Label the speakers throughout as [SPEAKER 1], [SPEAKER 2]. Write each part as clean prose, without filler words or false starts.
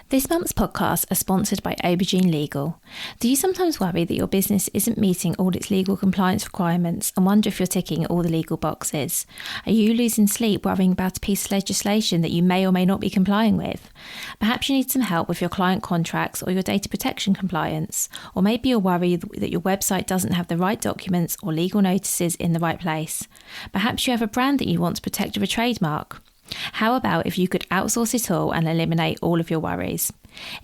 [SPEAKER 1] This month's podcasts are sponsored by Aubergine Legal. Do you sometimes worry that your business isn't meeting all its legal compliance requirements and wonder if you're ticking all the legal boxes? Are you losing sleep worrying about a piece of legislation that you may or may not be complying with? Perhaps you need some help with your client contracts or your data protection compliance. Or maybe you're worried that your website doesn't have the right documents or legal notices in the right place. Perhaps you have a brand that you want to protect with a trademark. How about if you could outsource it all and eliminate all of your worries?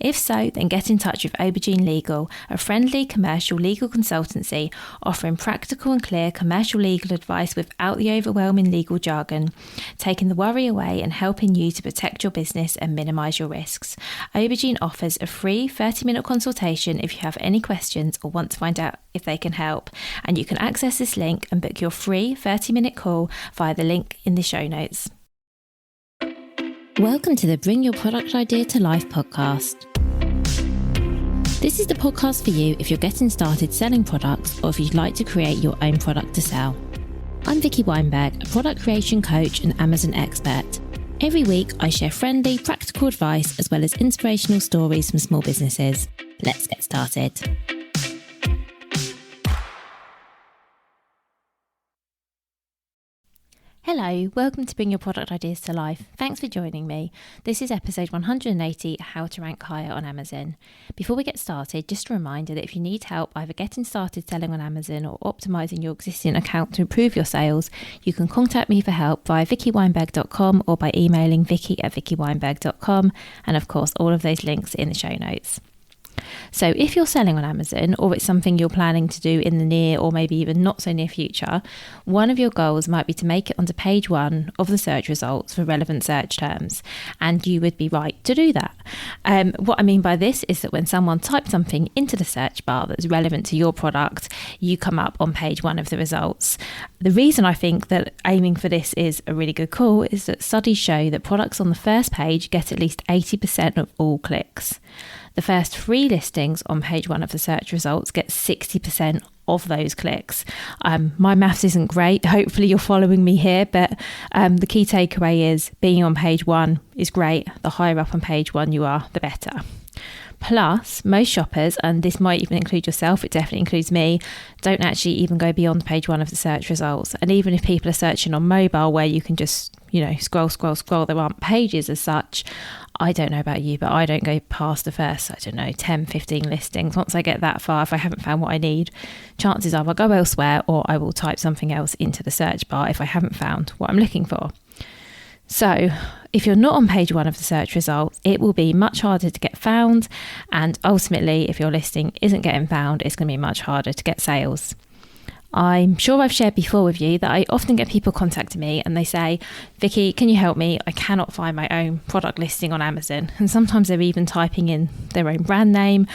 [SPEAKER 1] If so, then get in touch with Aubergine Legal, a friendly commercial legal consultancy offering practical and clear commercial legal advice without the overwhelming legal jargon, taking the worry away and helping you to protect your business and minimise your risks. Aubergine offers a free 30-minute consultation if you have any questions or want to find out if they can help, and you can access this link and book your free 30-minute call via the link in the show notes. Welcome to the Bring Your Product Idea to Life podcast. This is the podcast for you if you're getting started selling products or if you'd like to create your own product to sell. I'm Vicky Weinberg, a product creation coach and Amazon expert. Every week I share friendly, practical advice as well as inspirational stories from small businesses. Let's get started. Hello, welcome to Bring Your Product Ideas to Life. Thanks for joining me. This is episode 180, How to Rank Higher on Amazon. Before we get started, just a reminder that if you need help either getting started selling on Amazon or optimising your existing account to improve your sales, you can contact me for help via vickyweinberg.com or by emailing vicky@vickyweinberg.com, and of course all of those links in the show notes. So if you're selling on Amazon or it's something you're planning to do in the near or maybe even not so near future, one of your goals might be to make it onto page 1 of the search results for relevant search terms, and you would be right to do that. What I mean by this is that when someone types something into the search bar that's relevant to your product, you come up on page 1 of the results. The reason I think that aiming for this is a really good call is that studies show that products on the first page get at least 80% of all clicks. The first 3 listings on page 1 of the search results get 60% of those clicks. My maths isn't great. Hopefully you're following me here, but the key takeaway is being on page 1 is great. The higher up on page 1 you are, the better. Plus, most shoppers, and this might even include yourself, it definitely includes me, don't actually even go beyond page 1 of the search results. And even if people are searching on mobile where you can just, scroll, there aren't pages as such. I don't know about you, but I don't go past the first, 10, 15 listings. Once I get that far, if I haven't found what I need, chances are I'll go elsewhere or I will type something else into the search bar if I haven't found what I'm looking for. So if you're not on page 1 of the search results, it will be much harder to get found. And ultimately, if your listing isn't getting found, it's going to be much harder to get sales. I'm sure I've shared before with you that I often get people contacting me and they say, Vicky, can you help me? I cannot find my own product listing on Amazon. And sometimes they're even typing in their own brand name.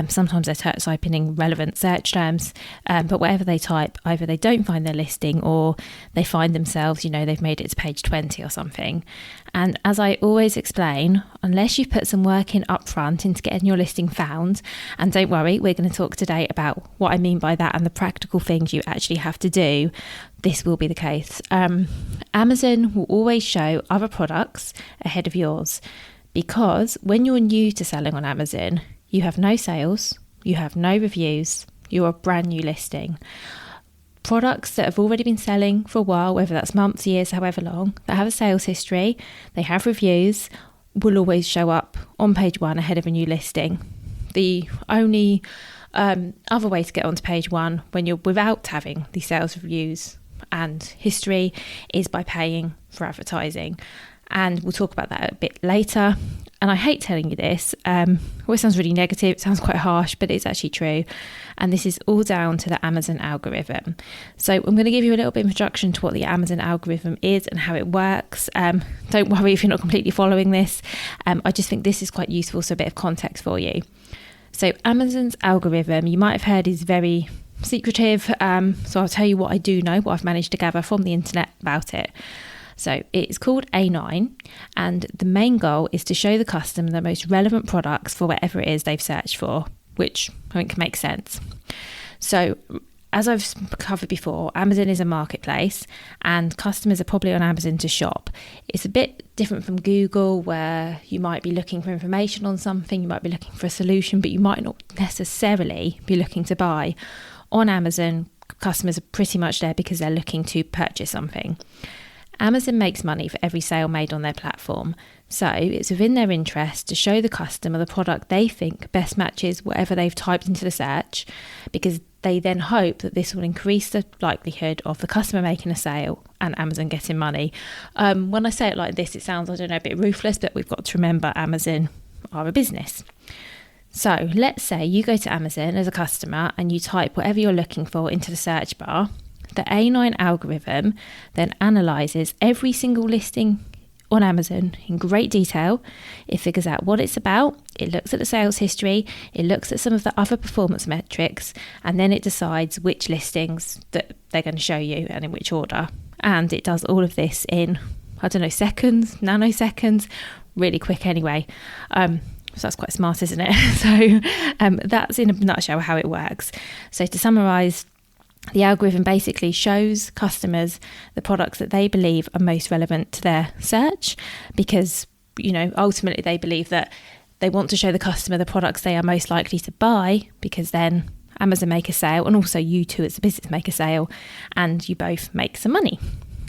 [SPEAKER 1] Sometimes they're typing in relevant search terms. But whatever they type, either they don't find their listing or they find themselves, they've made it to page 20 or something. And as I always explain, unless you've put some work in upfront into getting your listing found, and don't worry, we're going to talk today about what I mean by that and the practical things you actually have to do, this will be the case. Amazon will always show other products ahead of yours, because when you're new to selling on Amazon, you have no sales, you have no reviews, you're a brand new listing. Products that have already been selling for a while, whether that's months, years, however long, that have a sales history, they have reviews, will always show up on page 1 ahead of a new listing. The only other way to get onto page 1 when you're without having the sales reviews and history is by paying for advertising. And we'll talk about that a bit later. And I hate telling you this. It always sounds really negative. It sounds quite harsh, but it's actually true. And this is all down to the Amazon algorithm. So I'm going to give you a little bit of introduction to what the Amazon algorithm is and how it works. Don't worry if you're not completely following this. I just think this is quite useful, so a bit of context for you. So Amazon's algorithm, you might have heard, is very secretive. So I'll tell you what I do know, what I've managed to gather from the internet about it. So it's called A9, and the main goal is to show the customer the most relevant products for whatever it is they've searched for, which I think makes sense. So as I've covered before, Amazon is a marketplace and customers are probably on Amazon to shop. It's a bit different from Google, where you might be looking for information on something, you might be looking for a solution, but you might not necessarily be looking to buy. On Amazon, customers are pretty much there because they're looking to purchase something. Amazon makes money for every sale made on their platform, so it's within their interest to show the customer the product they think best matches whatever they've typed into the search, because they then hope that this will increase the likelihood of the customer making a sale and Amazon getting money. When I say it like this, it sounds, I don't know, a bit ruthless, but we've got to remember Amazon are a business. So let's say you go to Amazon as a customer and you type whatever you're looking for into the search bar. The A9 algorithm then analyses every single listing on Amazon in great detail. It figures out what it's about, it looks at the sales history, it looks at some of the other performance metrics, and then it decides which listings that they're going to show you and in which order. And it does all of this in, seconds, nanoseconds, really quick anyway. So that's quite smart, isn't it? So that's in a nutshell how it works. So to summarise, the algorithm basically shows customers the products that they believe are most relevant to their search, because, ultimately they believe that they want to show the customer the products they are most likely to buy, because then Amazon make a sale and also you too as a business make a sale and you both make some money.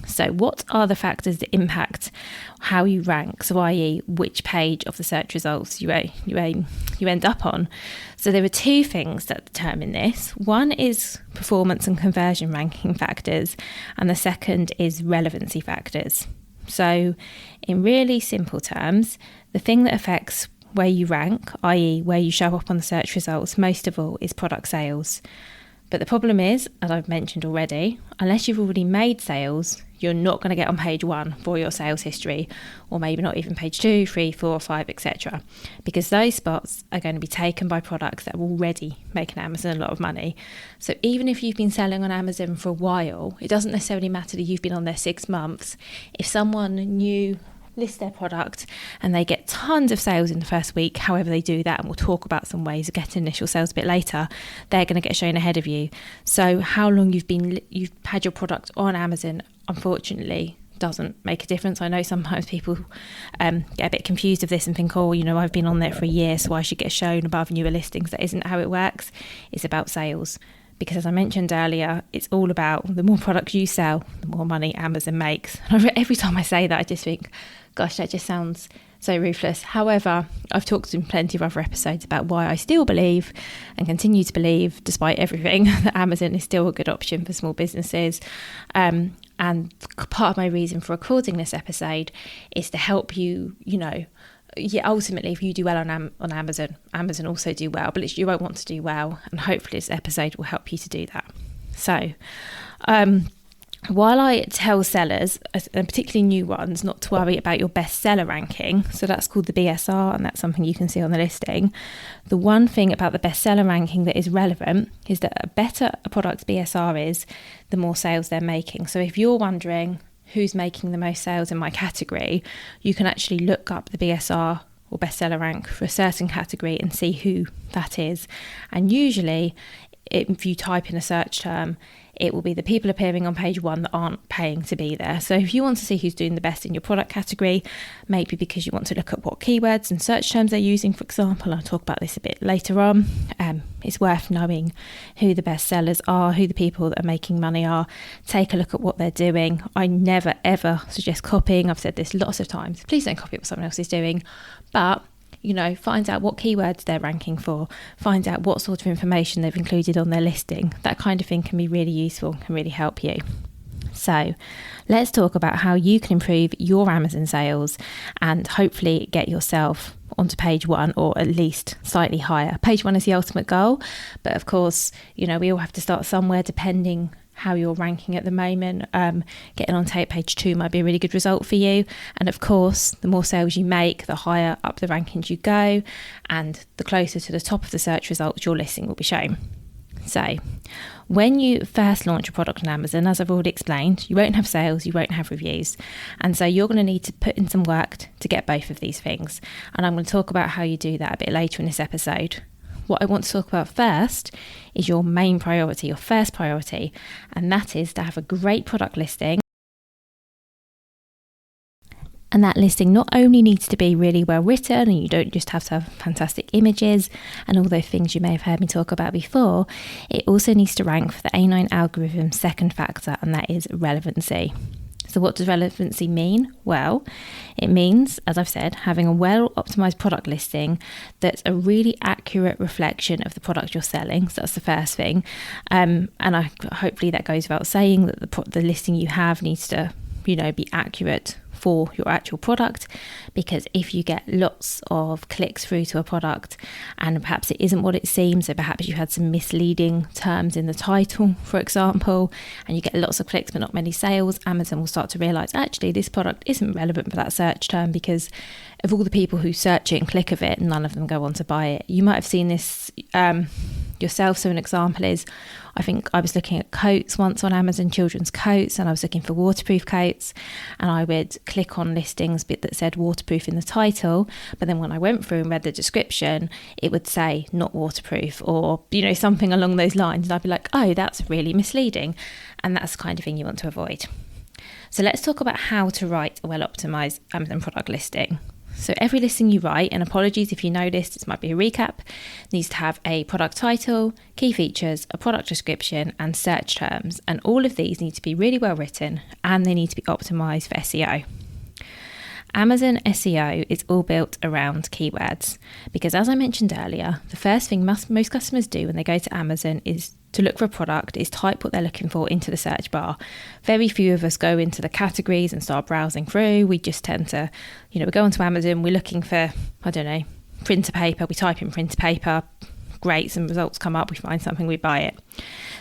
[SPEAKER 1] So what are the factors that impact how you rank? So i.e. which page of the search results you end up on? So there are two things that determine this. One is performance and conversion ranking factors, and the second is relevancy factors. So in really simple terms, the thing that affects where you rank, i.e. where you show up on the search results, most of all is product sales. But the problem is, as I've mentioned already, unless you've already made sales, you're not going to get on page 1 for your sales history, or maybe not even page 2, 3, 4, 5, etc. Because those spots are going to be taken by products that are already making Amazon a lot of money. So even if you've been selling on Amazon for a while, it doesn't necessarily matter that you've been on there 6 months. If someone new list their product and they get tons of sales in the first week, however they do that, and we'll talk about some ways of getting initial sales a bit later, they're going to get shown ahead of you. So how long you've had your product on Amazon, unfortunately, doesn't make a difference. I know sometimes people get a bit confused of this and think, I've been on there for a year, so I should get shown above newer listings. That isn't how it works. It's about sales. Because as I mentioned earlier, it's all about the more products you sell, the more money Amazon makes. And every time I say that, I just think, gosh, that just sounds so ruthless. However, I've talked in plenty of other episodes about why I still believe and continue to believe, despite everything, that Amazon is still a good option for small businesses. And part of my reason for recording this episode is to help you, ultimately, if you do well on Amazon, Amazon also do well, but you won't want to do well, and hopefully this episode will help you to do that. So, while I tell sellers, and particularly new ones, not to worry about your bestseller ranking, so that's called the BSR, and that's something you can see on the listing, the one thing about the bestseller ranking that is relevant is that a better a product's BSR is, the more sales they're making. So if you're wondering who's making the most sales in my category, you can actually look up the BSR or bestseller rank for a certain category and see who that is. And usually, if you type in a search term, it will be the people appearing on page 1 that aren't paying to be there. So if you want to see who's doing the best in your product category, maybe because you want to look at what keywords and search terms they're using, for example, I'll talk about this a bit later on, it's worth knowing who the best sellers are, who the people that are making money are. Take a look at what they're doing. I never ever suggest copying. I've said this lots of times. Please don't copy what someone else is doing. But find out what keywords they're ranking for, find out what sort of information they've included on their listing. That kind of thing can be really useful, can really help you. So let's talk about how you can improve your Amazon sales and hopefully get yourself onto page 1, or at least slightly higher. Page 1 is the ultimate goal, but of course, we all have to start somewhere depending how you're ranking at the moment. Getting on page 2 might be a really good result for you. And of course, the more sales you make, the higher up the rankings you go, and the closer to the top of the search results your listing will be shown. So when you first launch a product on Amazon, as I've already explained, you won't have sales, you won't have reviews. And so you're going to need to put in some work to get both of these things. And I'm going to talk about how you do that a bit later in this episode. what I want to talk about first is your main priority, your first priority, and that is to have a great product listing. And that listing not only needs to be really well written, and you don't just have to have fantastic images and all those things you may have heard me talk about before, it also needs to rank for the A9 algorithm's second factor, and that is relevancy. So what does relevancy mean? Well, it means, as I've said, having a well-optimized product listing that's a really accurate reflection of the product you're selling. So that's the first thing. Hopefully that goes without saying that the listing you have needs to, be accurate for your actual product, because if you get lots of clicks through to a product and perhaps it isn't what it seems, so perhaps you had some misleading terms in the title, for example, and you get lots of clicks but not many sales, Amazon will start to realize actually this product isn't relevant for that search term, because of all the people who search it and click of it, none of them go on to buy it. You might have seen this yourself. So an example is, I think I was looking at coats once on Amazon, children's coats, and I was looking for waterproof coats, and I would click on listings that said waterproof in the title, but then when I went through and read the description, it would say not waterproof, or something along those lines, and I'd be like, oh, that's really misleading, and that's the kind of thing you want to avoid. So let's talk about how to write a well-optimized Amazon product listing. So every listing you write, and apologies if you know this might be a recap, needs to have a product title, key features, a product description, and search terms. And all of these need to be really well written, and they need to be optimized for SEO. Amazon SEO is all built around keywords, because as I mentioned earlier, the first thing most customers do when they go to Amazon is to look for a product, is type what they're looking for into the search bar. Very few of us go into the categories and start browsing through. We just tend to, we go onto Amazon, we're looking for, printer paper, we type in printer paper, great, some results come up, we find something, we buy it.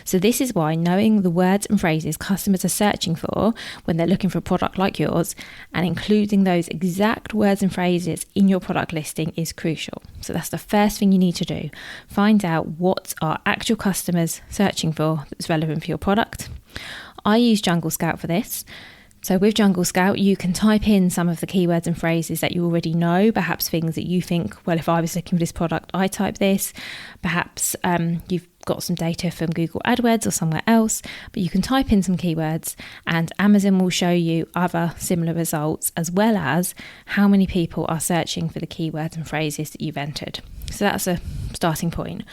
[SPEAKER 1] So this is why knowing the words and phrases customers are searching for when they're looking for a product like yours, and including those exact words and phrases in your product listing is crucial. So that's the first thing you need to do. Find out what are actual customers searching for that's relevant for your product. I use Jungle Scout for this. So with Jungle Scout, you can type in some of the keywords and phrases that you already know, perhaps things that you think, well, if I was looking for this product, I type this. Perhaps you've got some data from Google AdWords or somewhere else, but you can type in some keywords and Amazon will show you other similar results, as well as how many people are searching for the keywords and phrases that you've entered. So that's a starting point.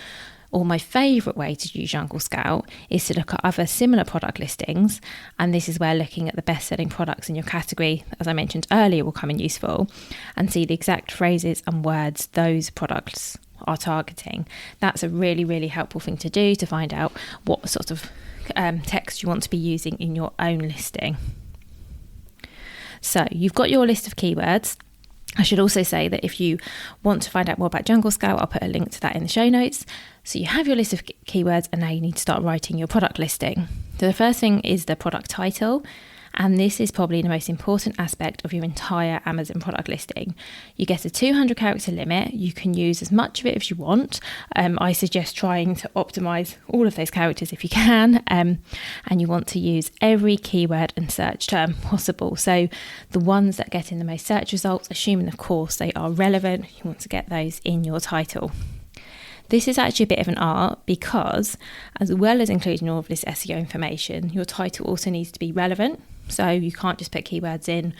[SPEAKER 1] Or my favourite way to use Jungle Scout is to look at other similar product listings, and this is where looking at the best-selling products in your category, as I mentioned earlier, will come in useful, and see the exact phrases and words those products are targeting. That's a really, really helpful thing to do to find out what sort of text you want to be using in your own listing. So you've got your list of keywords. I should also say that if you want to find out more about Jungle Scout, I'll put a link to that in the show notes. So you have your list of keywords, and now you need to start writing your product listing. So the first thing is the product title, and this is probably the most important aspect of your entire Amazon product listing. You get a 200 character limit. You can use as much of it as you want. I suggest trying to optimize all of those characters if you can, and you want to use every keyword and search term possible. So the ones that get in the most search results, assuming of course they are relevant, you want to get those in your title. This is actually a bit of an art, because as well as including all of this SEO information, your title also needs to be relevant. So you can't just put keywords in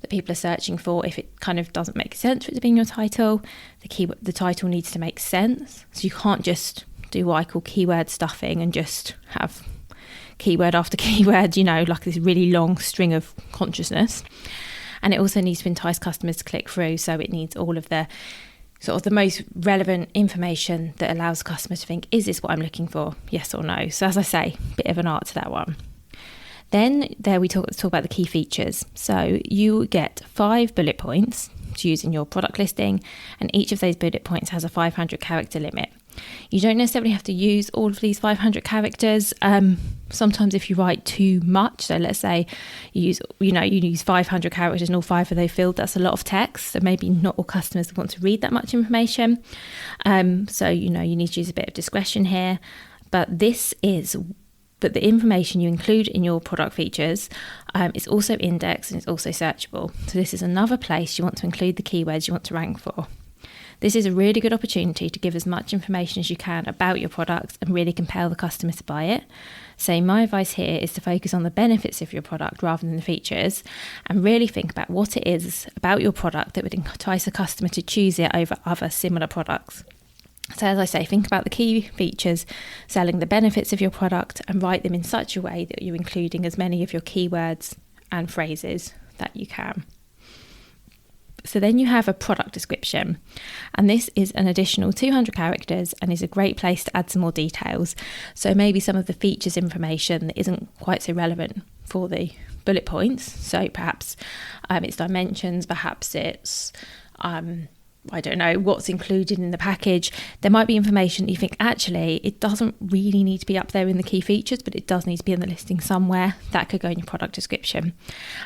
[SPEAKER 1] that people are searching for if it kind of doesn't make sense for it to be in your title. The title needs to make sense. So you can't just do what I call keyword stuffing and just have keyword after keyword, like this really long string of consciousness. And it also needs to entice customers to click through. So it needs all of the sort of the most relevant information that allows customers to think, is this what I'm looking for? Yes or no? So as I say, a bit of an art to that one. Then there we talk about the key features. So you get 5 bullet points to use in your product listing, and each of those bullet points has a 500 character limit. You don't necessarily have to use all of these 500 characters. Sometimes if you write too much, so let's say you use 500 characters and all 5 of those filled, that's a lot of text. So maybe not all customers want to read that much information. So you need to use a bit of discretion here. But the information you include in your product features is also indexed and it's also searchable. So this is another place you want to include the keywords you want to rank for. This is a really good opportunity to give as much information as you can about your products and really compel the customer to buy it. So my advice here is to focus on the benefits of your product rather than the features, and really think about what it is about your product that would entice a customer to choose it over other similar products. So as I say, think about the key features, selling the benefits of your product, and write them in such a way that you're including as many of your keywords and phrases that you can. So then you have a product description, and this is an additional 200 characters and is a great place to add some more details. So maybe some of the features information that isn't quite so relevant for the bullet points. So perhaps it's dimensions, perhaps it's I don't know what's included in the package. There might be information that you think actually it doesn't really need to be up there in the key features, but it does need to be in the listing somewhere. That could go in your product description.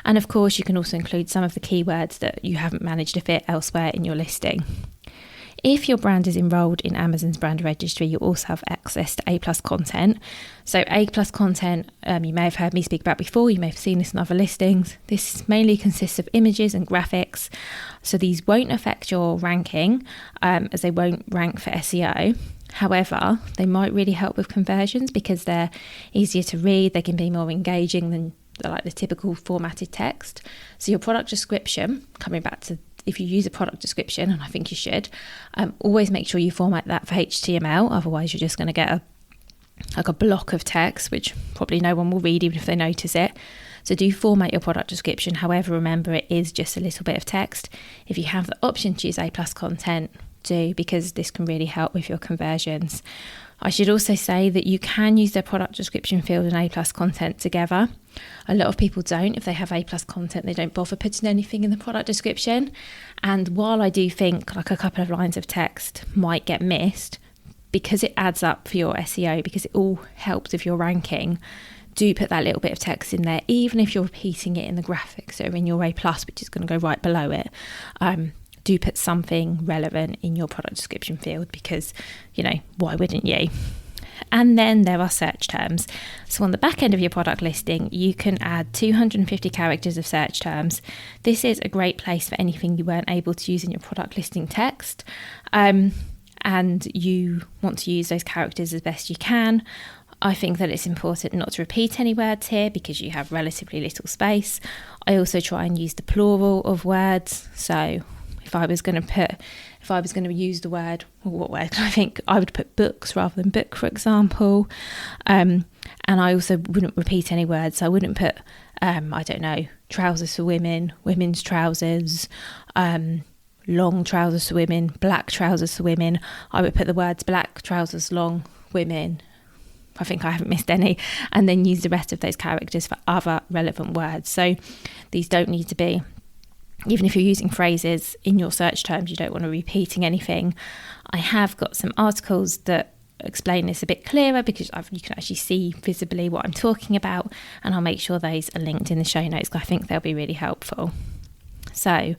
[SPEAKER 1] And of course, you can also include some of the keywords that you haven't managed to fit elsewhere in your listing. If your brand is enrolled in Amazon's brand registry, you also have access to A+ content. So A+ content, you may have heard me speak about before, you may have seen this in other listings. This mainly consists of images and graphics. So these won't affect your ranking as they won't rank for SEO. However, they might really help with conversions because they're easier to read, they can be more engaging than like the typical formatted text. So your product description, coming back to if you use a product description, and I think you should, always make sure you format that for HTML. Otherwise, you're just going to get a block of text, which probably no one will read even if they notice it. So do format your product description. However, remember it is just a little bit of text. If you have the option to use A+ content, do, because this can really help with your conversions. I should also say that you can use their product description field and A+ content together. A lot of people don't. If they have A+ content, they don't bother putting anything in the product description. And while I do think like a couple of lines of text might get missed, because it adds up for your SEO, because it all helps with your ranking, do put that little bit of text in there, even if you're repeating it in the graphics or in your A+, which is going to go right below it. Do put something relevant in your product description field because, why wouldn't you? And then there are search terms. So on the back end of your product listing, you can add 250 characters of search terms. This is a great place for anything you weren't able to use in your product listing text. And you want to use those characters as best you can. I think that it's important not to repeat any words here because you have relatively little space. I also try and use the plural of words. So if I was going to use the word, what word? I think I would put books rather than book, for example. And I also wouldn't repeat any words. So I wouldn't put, trousers for women, women's trousers, long trousers for women, black trousers for women. I would put the words black trousers, long, women. I think I haven't missed any. And then use the rest of those characters for other relevant words. So these don't need to be, even if you're using phrases in your search terms, you don't want to be repeating anything. I have got some articles that explain this a bit clearer because you can actually see visibly what I'm talking about, and I'll make sure those are linked in the show notes because I think they'll be really helpful. So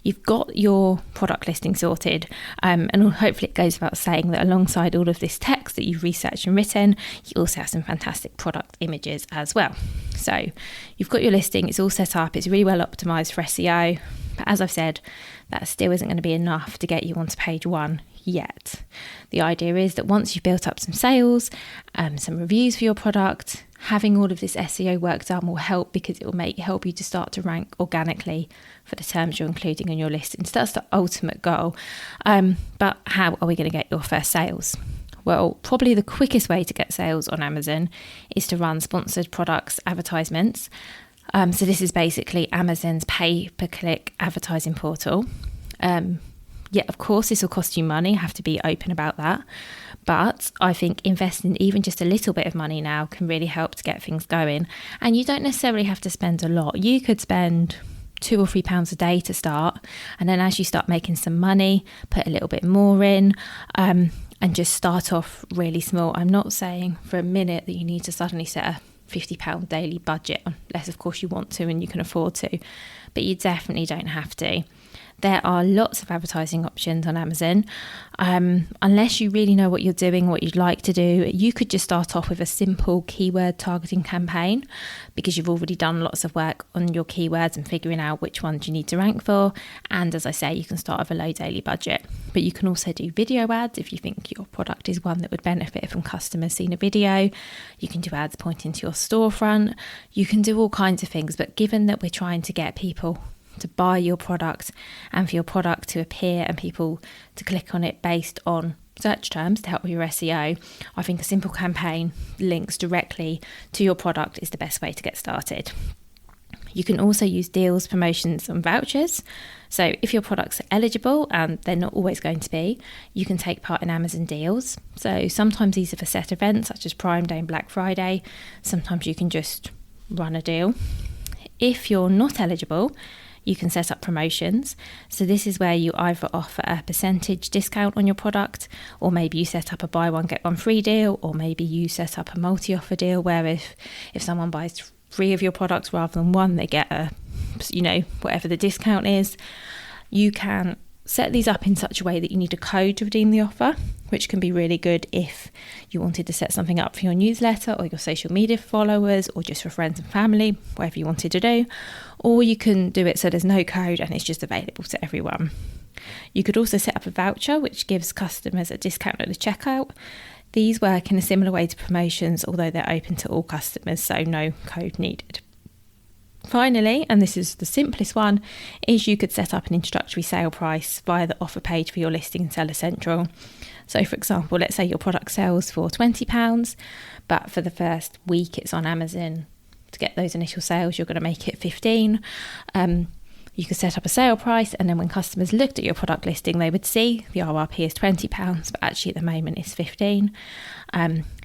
[SPEAKER 1] you've got your product listing sorted, and hopefully it goes without saying that alongside all of this text that you've researched and written, you also have some fantastic product images as well. So you've got your listing, it's all set up, it's really well optimized for SEO, but as I've said, that still isn't going to be enough to get you onto page 1 yet. The idea is that once you've built up some sales, some reviews for your product, having all of this SEO work done will help because it will help you to start to rank organically for the terms you're including on your listing. So that's the ultimate goal. But how are we going to get your first sales? Well, probably the quickest way to get sales on Amazon is to run sponsored products advertisements. So this is basically Amazon's pay-per-click advertising portal. Yeah, of course, this will cost you money. I have to be open about that. But I think investing even just a little bit of money now can really help to get things going. And you don't necessarily have to spend a lot. You could spend £2 or £3 a day to start. And then as you start making some money, put a little bit more in and just start off really small. I'm not saying for a minute that you need to suddenly set a £50 daily budget, unless of course you want to and you can afford to. But you definitely don't have to. There are lots of advertising options on Amazon. Unless you really know what you're doing, what you'd like to do, you could just start off with a simple keyword targeting campaign, because you've already done lots of work on your keywords and figuring out which ones you need to rank for. And as I say, you can start with a low daily budget. But you can also do video ads if you think your product is one that would benefit from customers seeing a video. You can do ads pointing to your storefront. You can do all kinds of things. But given that we're trying to get people to buy your product and for your product to appear and people to click on it based on search terms to help with your SEO, I think a simple campaign links directly to your product is the best way to get started. You can also use deals, promotions and vouchers. So if your products are eligible, and they're not always going to be, you can take part in Amazon deals. So sometimes these are for set events such as Prime Day and Black Friday. Sometimes you can just run a deal. If you're not eligible, you can set up promotions. So this is where you either offer a percentage discount on your product, or maybe you set up a buy one get one free deal, or maybe you set up a multi-offer deal where if someone buys 3 of your products rather than 1, they get whatever the discount is. You can set these up in such a way that you need a code to redeem the offer, which can be really good if you wanted to set something up for your newsletter or your social media followers, or just for friends and family, whatever you wanted to do. Or you can do it so there's no code and it's just available to everyone. You could also set up a voucher, which gives customers a discount at the checkout. These work in a similar way to promotions, although they're open to all customers, so no code needed. Finally, and this is the simplest one, is you could set up an introductory sale price via the offer page for your listing in Seller Central. So for example, let's say your product sells for £20, but for the first week it's on Amazon. To get those initial sales, you're going to make it 15. You could set up a sale price, and then when customers looked at your product listing, they would see the RRP is £20, but actually at the moment it's 15.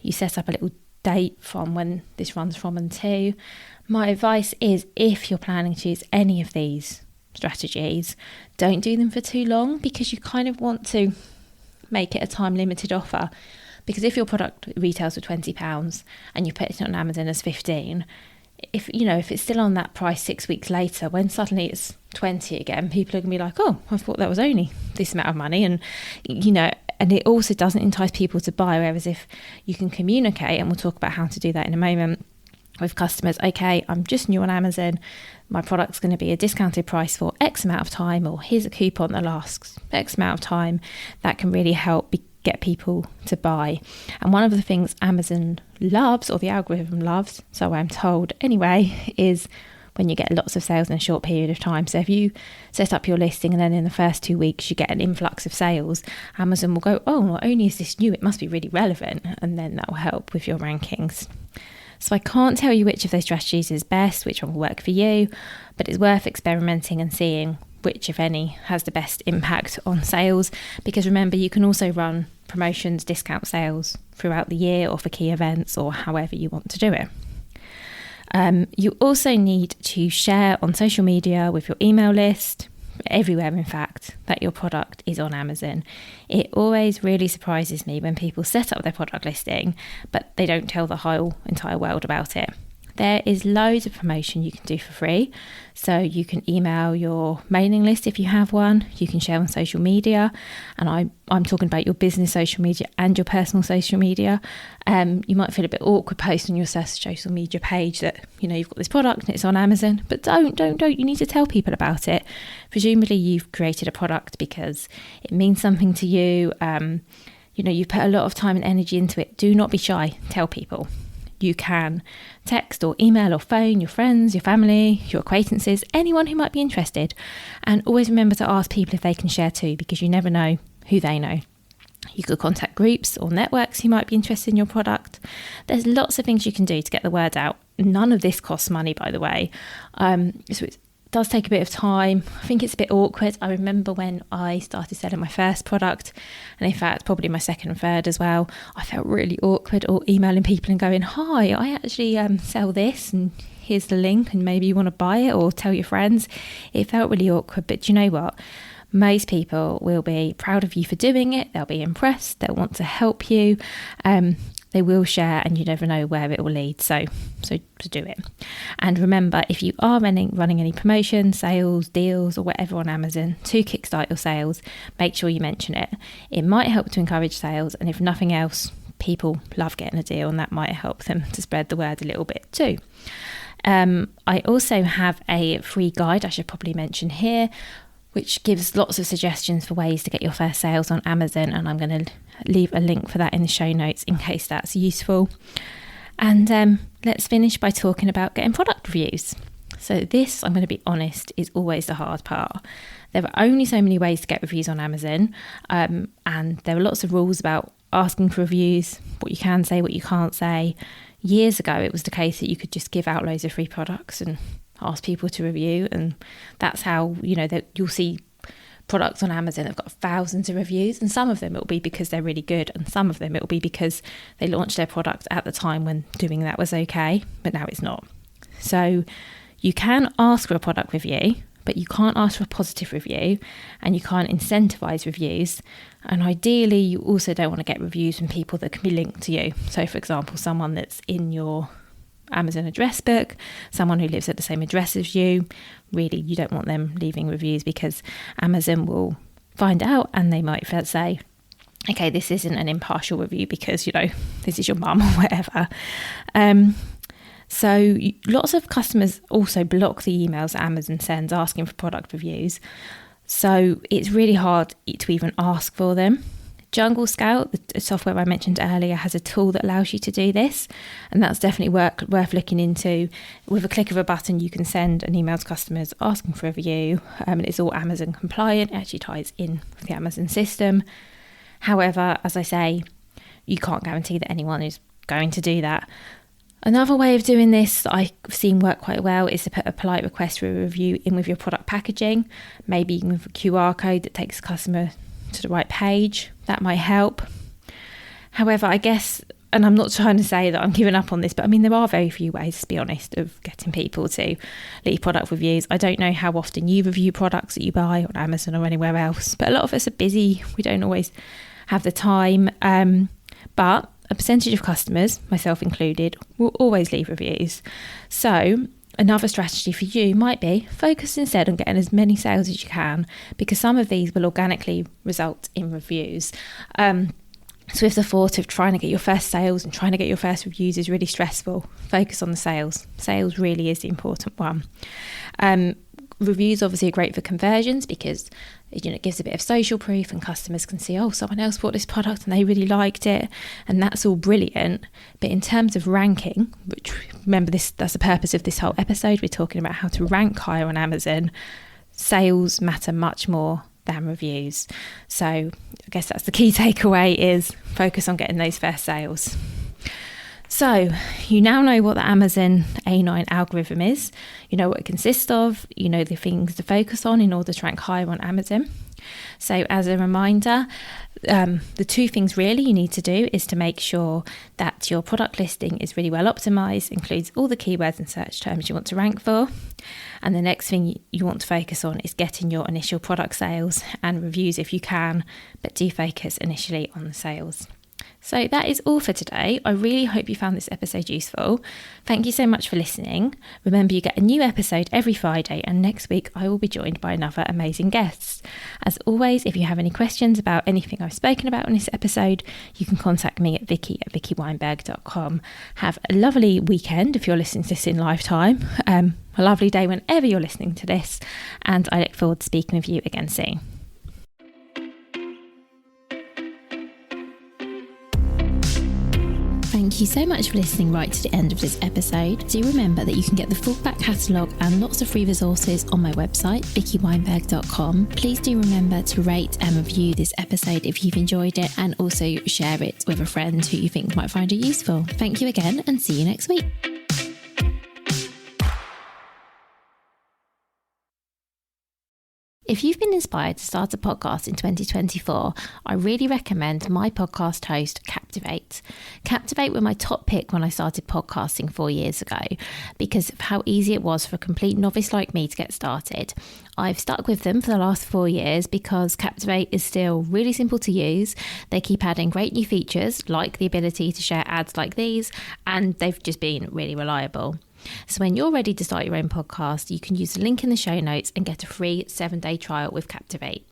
[SPEAKER 1] You set up a little date from when this runs from and to. My advice is, if you're planning to use any of these strategies, don't do them for too long, because you kind of want to make it a time limited offer. Because if your product retails for £20 and you put it on Amazon as 15, if it's still on that price 6 weeks later, when suddenly it's 20 again, people are gonna be like, oh, I thought that was only this amount of money. And and it also doesn't entice people to buy. Whereas if you can communicate, and we'll talk about how to do that in a moment, with customers, okay, I'm just new on Amazon, my product's going to be a discounted price for X amount of time, or here's a coupon that lasts X amount of time, that can really help get people to buy. And one of the things Amazon loves, or the algorithm loves, so I'm told anyway, is when you get lots of sales in a short period of time. So if you set up your listing and then in the first 2 weeks you get an influx of sales, Amazon will go, oh, not only is this new, it must be really relevant, and then that will help with your rankings. So I can't tell you which of those strategies is best, which one will work for you, but it's worth experimenting and seeing which, if any, has the best impact on sales. Because remember, you can also run promotions, discount sales throughout the year, or for key events, or however you want to do it. You also need to share on social media, with your email list, everywhere in fact, that your product is on Amazon. It always really surprises me when people set up their product listing but they don't tell the whole entire world about it. There is loads of promotion you can do for free. So you can email your mailing list if you have one. You can share on social media. And I'm talking about your business social media and your personal social media. You might feel a bit awkward posting on your social media page that, you've got this product and it's on Amazon. But don't. You need to tell people about it. Presumably you've created a product because it means something to you. You've put a lot of time and energy into it. Do not be shy. Tell people. You can text or email or phone your friends, your family, your acquaintances, anyone who might be interested. And always remember to ask people if they can share too, because you never know who they know. You could contact groups or networks who might be interested in your product. There's lots of things you can do to get the word out. None of this costs money, by the way. So it does take a bit of time. I think it's a bit awkward. I remember when I started selling my first product, and in fact probably my second and third as well, I felt really awkward, or emailing people and going, hi, I actually sell this, and here's the link, and maybe you want to buy it, or tell your friends. It felt really awkward, but do you know what? Most people will be proud of you for doing it. They'll be impressed. They'll want to help you. they will share, and you never know where it will lead. So to do it. And remember, if you are running any promotions, sales, deals, or whatever on Amazon to kickstart your sales, make sure you mention it. It might help to encourage sales, and if nothing else, people love getting a deal, and that might help them to spread the word a little bit too. I also have a free guide I should probably mention here, which gives lots of suggestions for ways to get your first sales on Amazon, and I'm going to leave a link for that in the show notes in case that's useful. And let's finish by talking about getting product reviews. So this, I'm going to be honest, is always the hard part. There are only so many ways to get reviews on Amazon, and there are lots of rules about asking for reviews, what you can say, what you can't say. Years ago, it was the case that you could just give out loads of free products and ask people to review, and that's how, that you'll see products on Amazon that have got thousands of reviews, and some of them it will be because they're really good, and some of them it will be because they launched their product at the time when doing that was okay, but now it's not. So you can ask for a product review, but you can't ask for a positive review, and you can't incentivize reviews. And ideally, you also don't want to get reviews from people that can be linked to you. So for example, someone that's in your Amazon address book, someone who lives at the same address as you. Really, you don't want them leaving reviews, because Amazon will find out and they might say, okay, this isn't an impartial review because, this is your mum or whatever. So lots of customers also block the emails that Amazon sends asking for product reviews. So it's really hard to even ask for them. Jungle Scout, the software I mentioned earlier, has a tool that allows you to do this, and that's definitely worth looking into. With a click of a button, you can send an email to customers asking for a review. It's all Amazon compliant. It actually ties in with the Amazon system. However, as I say, you can't guarantee that anyone is going to do that. Another way of doing this that I've seen work quite well is to put a polite request for a review in with your product packaging, maybe even with a QR code that takes the customer to the right page. That might help. However, I guess, and I'm not trying to say that I'm giving up on this, but there are very few ways, to be honest, of getting people to leave product reviews. I don't know how often you review products that you buy on Amazon or anywhere else, but a lot of us are busy. We don't always have the time. But a percentage of customers, myself included, will always leave reviews. So another strategy for you might be focus instead on getting as many sales as you can, because some of these will organically result in reviews. So if the thought of trying to get your first sales and trying to get your first reviews is really stressful, focus on the sales. Sales really is the important one. Reviews obviously are great for conversions because it gives a bit of social proof, and customers can see, oh, someone else bought this product and they really liked it, and that's all brilliant. But in terms of ranking, which, remember, that's the purpose of this whole episode, we're talking about how to rank higher on Amazon. Sales matter much more than reviews. So I guess that's the key takeaway, is focus on getting those first sales. So you now know what the Amazon A9 algorithm is. You know what it consists of. You know the things to focus on in order to rank higher on Amazon. So as a reminder, the two things really you need to do is to make sure that your product listing is really well optimized, includes all the keywords and search terms you want to rank for. And the next thing you want to focus on is getting your initial product sales and reviews if you can, but do focus initially on the sales. So that is all for today. I really hope you found this episode useful. Thank you so much for listening. Remember, you get a new episode every Friday, and next week I will be joined by another amazing guest. As always, if you have any questions about anything I've spoken about in this episode, you can contact me at vicky@vickyweinberg.com. Have a lovely weekend if you're listening to this in live time. A lovely day whenever you're listening to this, and I look forward to speaking with you again soon. Thank you so much for listening right to the end of this episode. Do remember that you can get the full back catalogue and lots of free resources on my website, vickyweinberg.com. Please do remember to rate and review this episode if you've enjoyed it, and also share it with a friend who you think might find it useful. Thank you again, and see you next week. If you've been inspired to start a podcast in 2024, I really recommend my podcast host, Captain Captivate. Captivate were my top pick when I started podcasting 4 years ago because of how easy it was for a complete novice like me to get started. I've stuck with them for the last 4 years because Captivate is still really simple to use. They keep adding great new features like the ability to share ads like these, and they've just been really reliable. So when you're ready to start your own podcast, you can use the link in the show notes and get a free 7-day trial with Captivate.